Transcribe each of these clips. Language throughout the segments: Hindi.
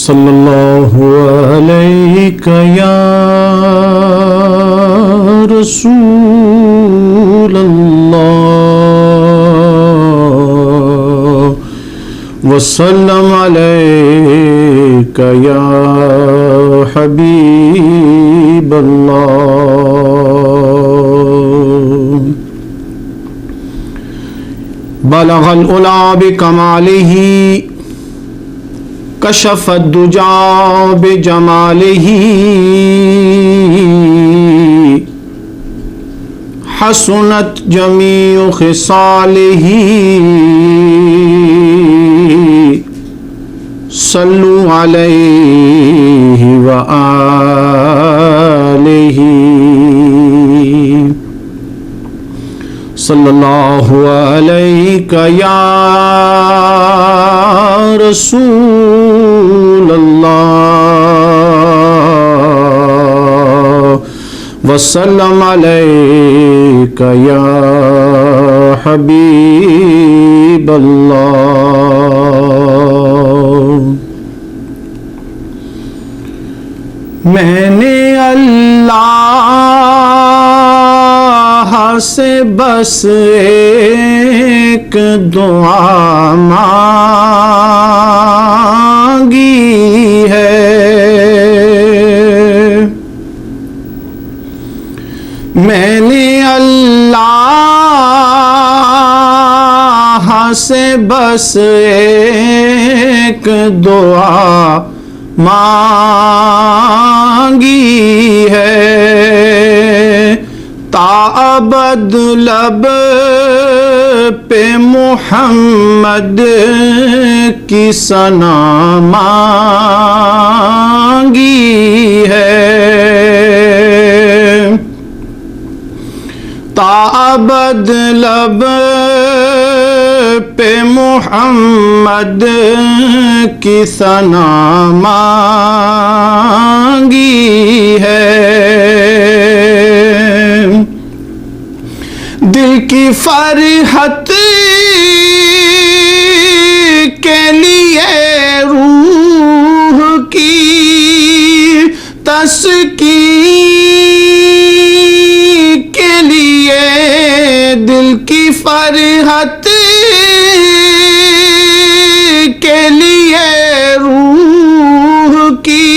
सल्लल्लाहु अलैका या रसूलल्लाह वसल्लम अलैका या हबीबल्लाह। बलगल उला बिकमालिही कशफत दुजा बिजमालिही हसनत जमीउ खिसालिही सल्लु अलैहि व आलिही। सल्लल्लाहु अलैका या रसूलल्लाह वसल्लम अलैका या हबीबल्लाह। मैंने अल्लाह से बस एक दुआ मांगी है। मैंने अल्लाह से बस एक दुआ मांगी है। ताअबद लब पे मोहम्मद की सना मांगी है। ताअबद लब पे मोहम्मद की सना मांगी है। दिल की फरहत के लिए रूह की तस्कीन के लिए दिल की फरहत के लिए रूह की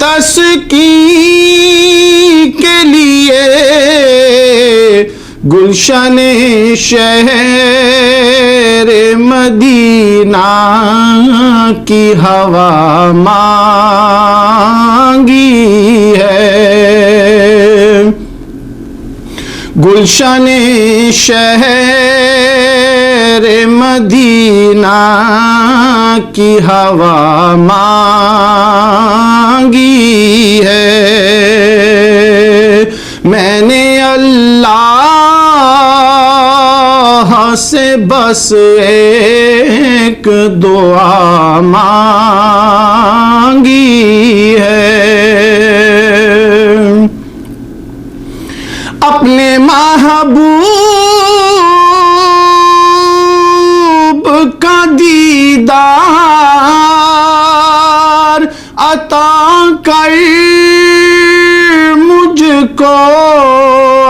तस्कीन के लिए गुलशन शहर मदीना की हवा मांगी है। गुलशन शहर मदीना की हवा मांगी है। मैंने अल्लाह से बस एक दुआ मांगी है। अपने महबूब का दीदार अता कर मुझको।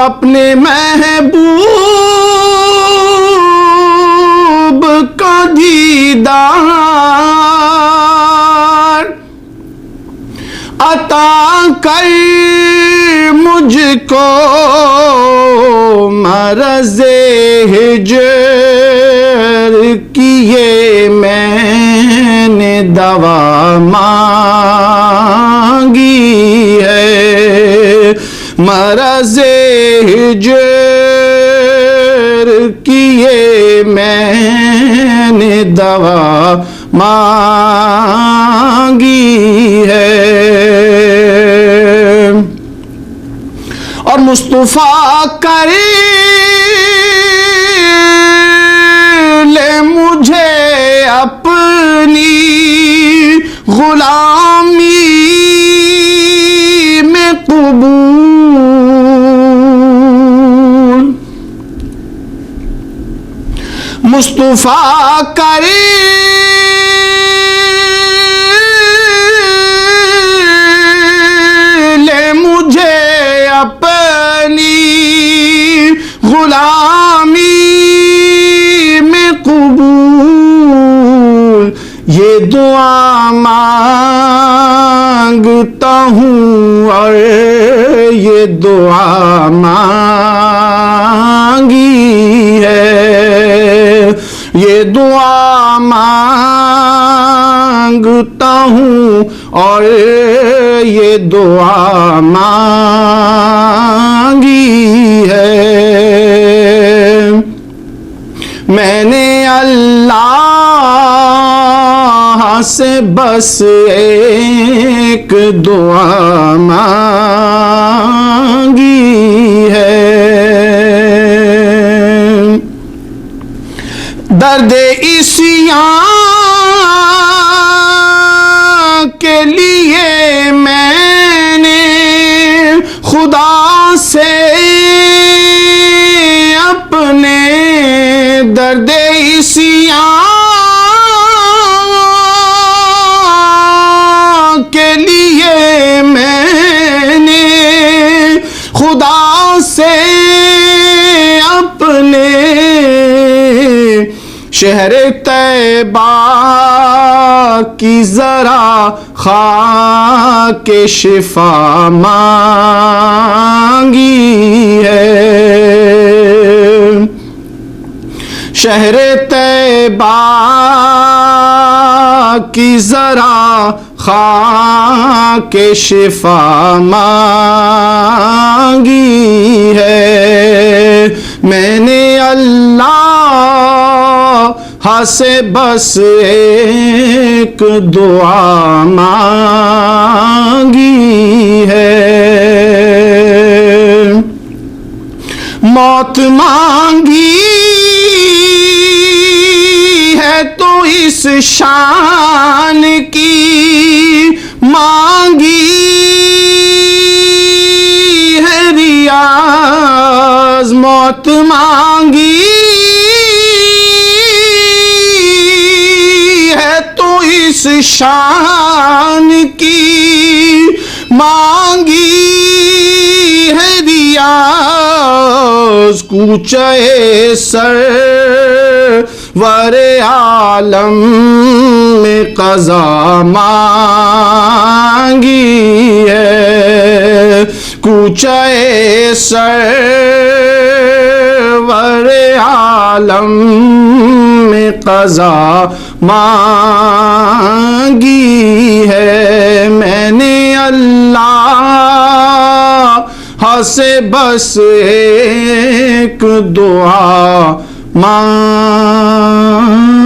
अपने महबूब का दीदार अता कर मुझको। मरज़े हिजर किए मैंने दवा मांगी है। मरज़े हिजर किए मैंने दवा मांगी है। और मुस्तफा करे ले मुझे अपनी गुलामी में कबूल। मुस्तफा करे ये दुआ मांगता हूँ और ये दुआ मांगी है, ये दुआ मांगता हूँ और ये दुआ मांगी है। मैंने अल्लाह से बस एक दुआ मांगी है। दर्द इस्यां के लिए मैंने खुदा से अपने दर्द इस्यां के लिए मैंने खुदा से अपने शहर तैबा की जरा खाके शिफा मांगी है। शहर तैबा की जरा खाके शिफा मांगी है। मैंने अल्लाह से बस एक दुआ मांगी है। मौत मांगी है तो इस शान की मांगी है रियाज। मौत मांगी है तो इस शान की मांगी है रियाज। कूचे सर वरे आलम में क़ज़ा मांगी है। कूचे सरवरे आलम में क़ज़ा मांगी है। मैंने अल्लाह से बस एक दुआ मांगी